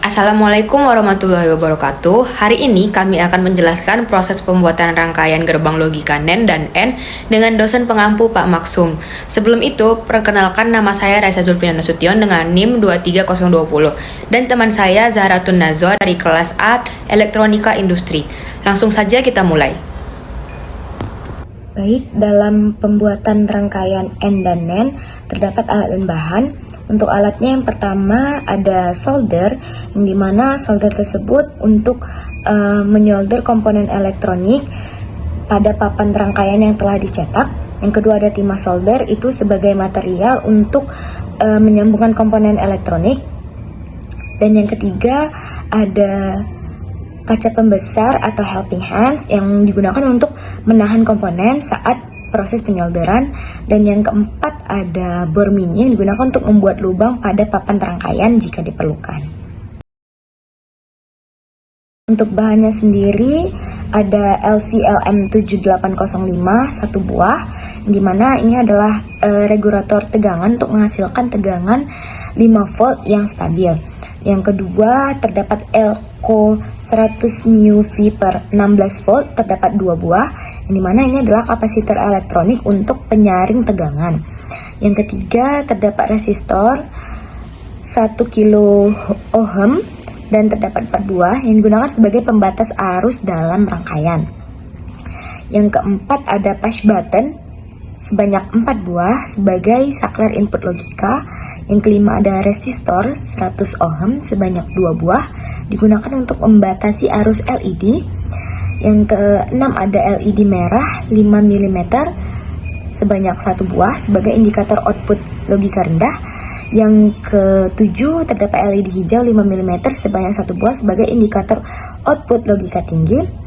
Assalamualaikum warahmatullahi wabarakatuh. Hari ini kami akan menjelaskan proses pembuatan rangkaian gerbang logika NEN dan N dengan dosen pengampu Pak Maksum. Sebelum itu, perkenalkan nama saya Raisa Zulfina Nasution dengan NIM 23020 dan teman saya Zahratun Nazwa dari kelas A Elektronika Industri. Langsung saja kita mulai. Baik, dalam pembuatan rangkaian N dan NEN terdapat alat dan bahan. Untuk alatnya yang pertama ada solder, yang dimana solder tersebut untuk menyolder komponen elektronik pada papan rangkaian yang telah dicetak. Yang kedua ada timah solder, itu sebagai material untuk menyambungkan komponen elektronik. Dan yang ketiga ada kaca pembesar atau helping hands yang digunakan untuk menahan komponen saat proses penyolderan. Dan yang keempat ada bor mini yang digunakan untuk membuat lubang pada papan rangkaian jika diperlukan. Untuk bahannya sendiri ada LCLM7805 satu buah, di mana ini adalah regulator tegangan untuk menghasilkan tegangan 5 volt yang stabil. Yang kedua terdapat Elco 100 μV per 16 volt, terdapat 2 buah, yang dimana ini adalah kapasitor elektronik untuk penyaring tegangan. Yang ketiga terdapat resistor 1 kilo ohm dan terdapat 4 buah yang digunakan sebagai pembatas arus dalam rangkaian. Yang keempat ada push button sebanyak 4 buah sebagai saklar input logika. Yang kelima ada resistor 100 ohm sebanyak 2 buah digunakan untuk membatasi arus LED. Yang keenam ada LED merah 5 mm sebanyak 1 buah sebagai indikator output logika rendah. Yang ketujuh terdapat LED hijau 5 mm sebanyak 1 buah sebagai indikator output logika tinggi.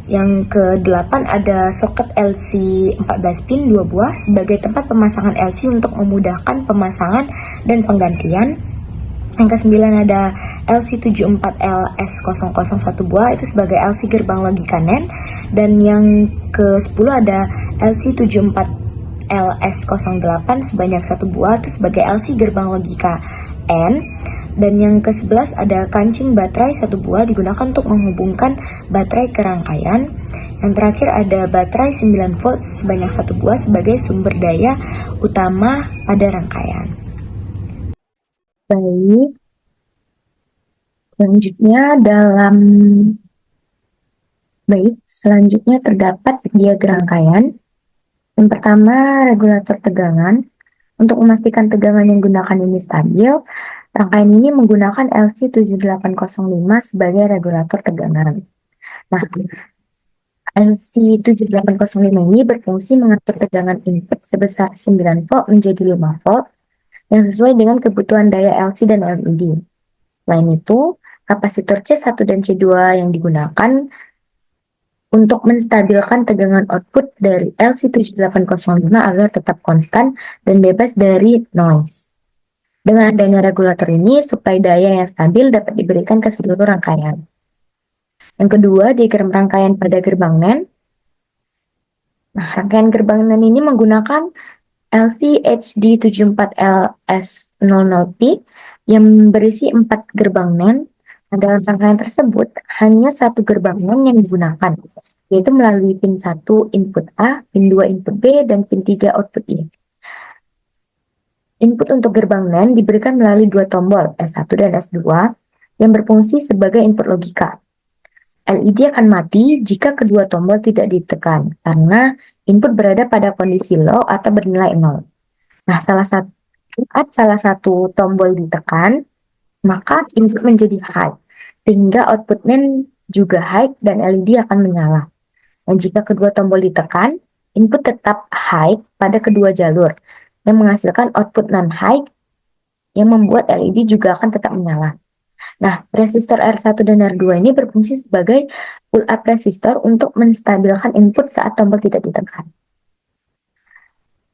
Yang ke-8 ada soket LC 14 pin 2 buah sebagai tempat pemasangan LC untuk memudahkan pemasangan dan penggantian. Yang ke-9 ada LC74LS001 buah, itu sebagai LC gerbang logika NEN. Dan yang ke-10 ada LC74LS08 sebanyak 1 buah, itu sebagai LC gerbang logika N. Dan yang ke-11 ada kancing baterai 1 buah digunakan untuk menghubungkan baterai ke rangkaian. Yang terakhir ada baterai 9 volt sebanyak 1 buah sebagai sumber daya utama pada rangkaian. Baik, selanjutnya terdapat diagram rangkaian. Yang pertama regulator tegangan. Untuk memastikan tegangan yang digunakan ini stabil, rangkaian ini menggunakan LC7805 sebagai regulator tegangan. Nah, LC7805 ini berfungsi mengatur tegangan input sebesar 9 volt menjadi 5 volt yang sesuai dengan kebutuhan daya LC dan LED. Selain itu, kapasitor C1 dan C2 yang digunakan untuk menstabilkan tegangan output dari LC7805 agar tetap konstan dan bebas dari noise. Dengan adanya regulator ini, suplai daya yang stabil dapat diberikan ke seluruh rangkaian. Yang kedua, diagram rangkaian pada gerbang NEN. Nah, rangkaian gerbang NEN ini menggunakan LCHD74LS00P yang berisi 4 gerbang NEN. Nah, dalam rangkaian tersebut, hanya 1 gerbang NEN yang digunakan, yaitu melalui pin 1 input A, pin 2 input B, dan pin 3 output I. Input untuk gerbang NEN diberikan melalui 2 tombol, S1 dan S2, yang berfungsi sebagai input logika. LED akan mati jika kedua tombol tidak ditekan, karena input berada pada kondisi low atau bernilai 0. Nah, saat salah satu tombol ditekan, maka input menjadi high, sehingga output NEN juga high dan LED akan menyala. Dan jika kedua tombol ditekan, input tetap high pada kedua jalur, yang menghasilkan output non-high, yang membuat LED juga akan tetap menyala. Nah, resistor R1 dan R2 ini berfungsi sebagai pull-up resistor untuk menstabilkan input saat tombol tidak ditekan.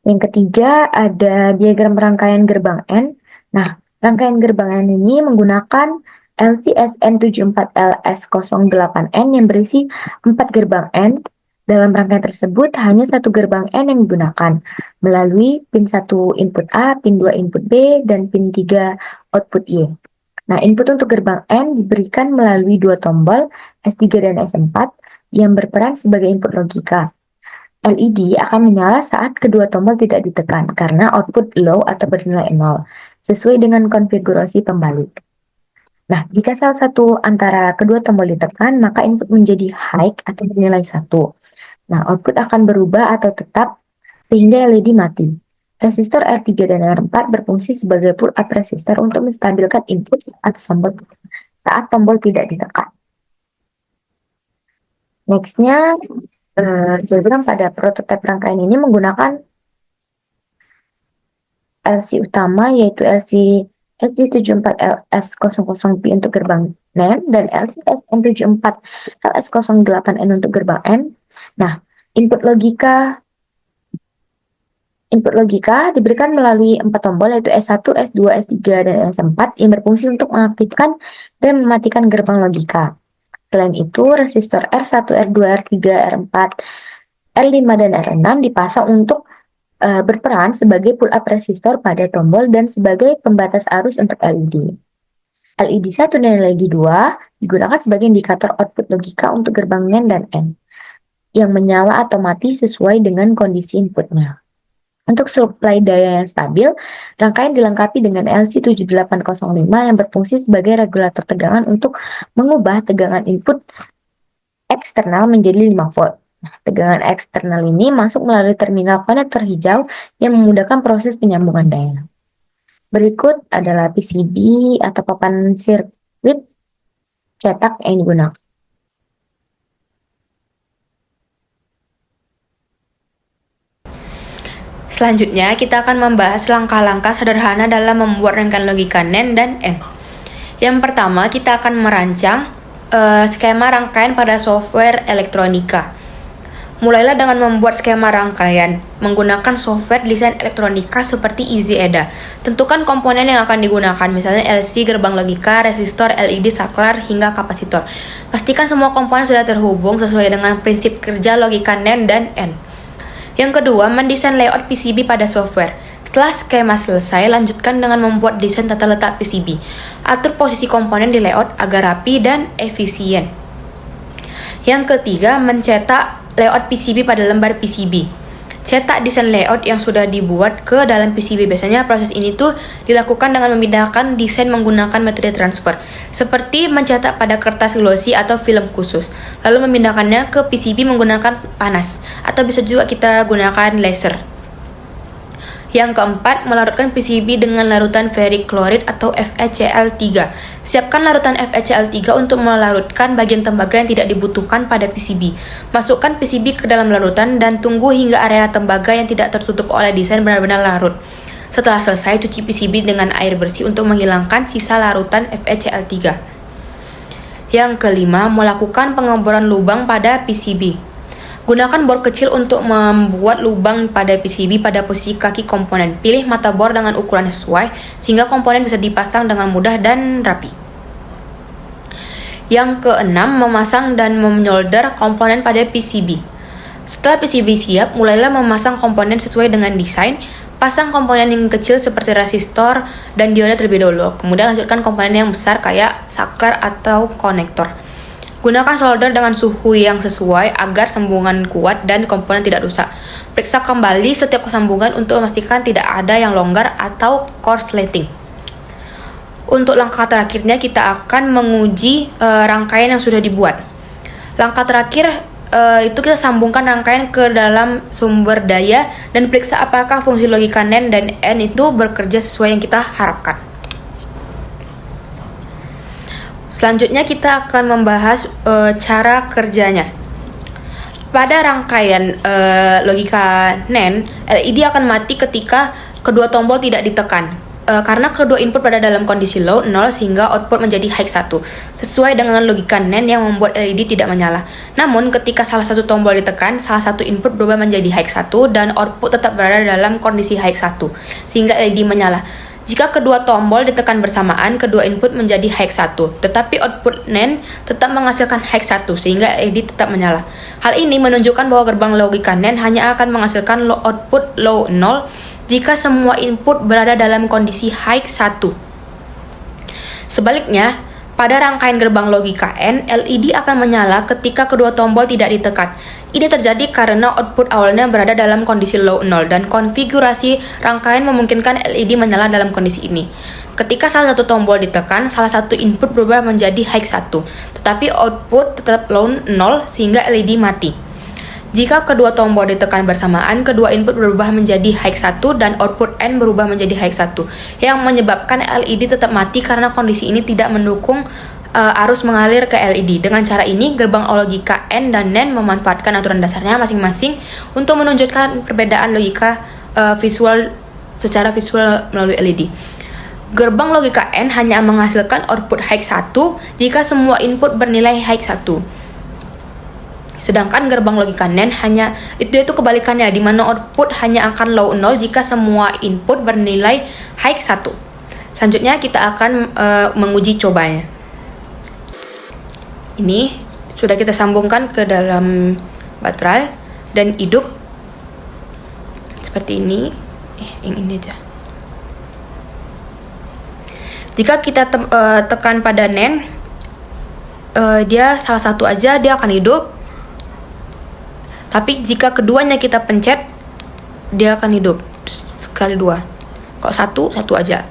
Yang ketiga ada diagram rangkaian gerbang N. Nah, rangkaian gerbang N ini menggunakan LCSN74LS08N yang berisi 4 gerbang N. Dalam rangkaian tersebut hanya 1 gerbang N yang digunakan melalui pin 1 input A, pin 2 input B, dan pin 3 output Y. Nah, input untuk gerbang N diberikan melalui dua tombol S3 dan S4 yang berperan sebagai input logika. LED akan menyala saat kedua tombol tidak ditekan karena output low atau bernilai 0, sesuai dengan konfigurasi pembalik. Nah, jika salah satu antara kedua tombol ditekan, maka input menjadi high atau bernilai 1. Nah, output akan berubah atau tetap sehingga LED mati. Resistor R3 dan R4 berfungsi sebagai pull-up resistor untuk menstabilkan input saat tombol tidak ditekan. Next-nya, diagram pada prototipe rangkaian ini menggunakan LC utama, yaitu LC SD74LS00P untuk gerbang NAND dan LC SN74LS08N untuk gerbang N. Nah, input logika diberikan melalui 4 tombol, yaitu S1, S2, S3, dan S4 yang berfungsi untuk mengaktifkan dan mematikan gerbang logika. Selain itu, resistor R1, R2, R3, R4, R5, dan R6 dipasang untuk berperan sebagai pull-up resistor pada tombol dan sebagai pembatas arus untuk LED. LED 1 dan LED 2 digunakan sebagai indikator output logika untuk gerbang NAND dan N, yang menyala atau mati sesuai dengan kondisi inputnya. Untuk suplai daya yang stabil, rangkaian dilengkapi dengan LC7805 yang berfungsi sebagai regulator tegangan untuk mengubah tegangan input eksternal menjadi 5 volt. Nah, tegangan eksternal ini masuk melalui terminal konektor hijau yang memudahkan proses penyambungan daya. Berikut adalah PCB atau papan sirkuit cetak yang digunakan. Selanjutnya, kita akan membahas langkah-langkah sederhana dalam membuat rangkaian logika NAND dan N. Yang pertama, kita akan merancang skema rangkaian pada software elektronika. Mulailah dengan membuat skema rangkaian menggunakan software desain elektronika seperti EasyEDA. Tentukan komponen yang akan digunakan, misalnya LC, gerbang logika, resistor, LED, saklar, hingga kapasitor. Pastikan semua komponen sudah terhubung sesuai dengan prinsip kerja logika NAND dan N. Yang kedua, mendesain layout PCB pada software. Setelah skema selesai, lanjutkan dengan membuat desain tata letak PCB. Atur posisi komponen di layout agar rapi dan efisien. Yang ketiga, mencetak layout PCB pada lembar PCB. Cetak desain layout yang sudah dibuat ke dalam PCB. Biasanya proses ini tuh dilakukan dengan memindahkan desain menggunakan metode transfer, seperti mencetak pada kertas glossy atau film khusus, lalu memindahkannya ke PCB menggunakan panas, atau bisa juga kita gunakan laser. Yang keempat, melarutkan PCB dengan larutan ferric chloride atau FeCl3. Siapkan larutan FeCl3 untuk melarutkan bagian tembaga yang tidak dibutuhkan pada PCB. Masukkan PCB ke dalam larutan dan tunggu hingga area tembaga yang tidak tertutup oleh desain benar-benar larut. Setelah selesai, cuci PCB dengan air bersih untuk menghilangkan sisa larutan FeCl3. Yang kelima, melakukan pengeboran lubang pada PCB. Gunakan bor kecil untuk membuat lubang pada PCB pada posisi kaki komponen. Pilih mata bor dengan ukuran sesuai, sehingga komponen bisa dipasang dengan mudah dan rapi. Yang keenam, memasang dan menyolder komponen pada PCB. Setelah PCB siap, mulailah memasang komponen sesuai dengan desain. Pasang komponen yang kecil seperti resistor dan dioda terlebih dahulu. Kemudian lanjutkan komponen yang besar kayak saklar atau konektor. Gunakan solder dengan suhu yang sesuai agar sambungan kuat dan komponen tidak rusak. Periksa kembali setiap sambungan untuk memastikan tidak ada yang longgar atau korsleting. Untuk langkah terakhirnya, kita akan menguji rangkaian yang sudah dibuat. Langkah terakhir itu kita sambungkan rangkaian ke dalam sumber daya dan periksa apakah fungsi logika NAND dan N itu bekerja sesuai yang kita harapkan. Selanjutnya kita akan membahas cara kerjanya. Pada rangkaian logika NAND, LED akan mati ketika kedua tombol tidak ditekan. Karena kedua input berada dalam kondisi low 0 sehingga output menjadi high 1, sesuai dengan logika NAND yang membuat LED tidak menyala. Namun ketika salah satu tombol ditekan, salah satu input berubah menjadi high 1 dan output tetap berada dalam kondisi high 1, sehingga LED menyala. Jika kedua tombol ditekan bersamaan, kedua input menjadi high 1, tetapi output NAND tetap menghasilkan high 1, sehingga LED tetap menyala. Hal ini menunjukkan bahwa gerbang logika NAND hanya akan menghasilkan output low 0 jika semua input berada dalam kondisi high 1. Sebaliknya, pada rangkaian gerbang logika N, LED akan menyala ketika kedua tombol tidak ditekan. Ini terjadi karena output awalnya berada dalam kondisi low 0 dan konfigurasi rangkaian memungkinkan LED menyala dalam kondisi ini. Ketika salah satu tombol ditekan, salah satu input berubah menjadi high 1, tetapi output tetap low 0 sehingga LED mati. Jika kedua tombol ditekan bersamaan, kedua input berubah menjadi high 1 dan output N berubah menjadi high 1, yang menyebabkan LED tetap mati karena kondisi ini tidak mendukung arus mengalir ke LED. Dengan cara ini, gerbang logika N dan NAND memanfaatkan aturan dasarnya masing-masing untuk menunjukkan perbedaan logika visual secara visual melalui LED. Gerbang logika N hanya menghasilkan output high 1 jika semua input bernilai high 1. Sedangkan gerbang logika NAND hanya itu kebalikannya, di mana output hanya akan low 0 jika semua input bernilai high 1. Selanjutnya kita akan menguji cobanya. Ini sudah kita sambungkan ke dalam baterai dan hidup seperti ini. Yang ini aja. Jika kita tekan pada NAND, dia salah satu aja dia akan hidup. Tapi jika keduanya kita pencet, dia akan hidup sekali dua. Kalau satu aja.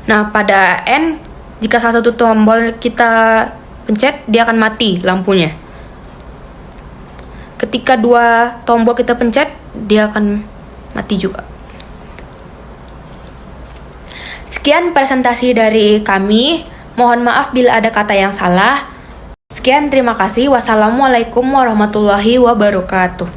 Nah, pada N, jika salah satu tombol kita pencet, dia akan mati lampunya. Ketika dua tombol kita pencet, dia akan mati juga. Sekian presentasi dari kami. Mohon maaf bila ada kata yang salah. Sekian, terima kasih. Wassalamualaikum warahmatullahi wabarakatuh.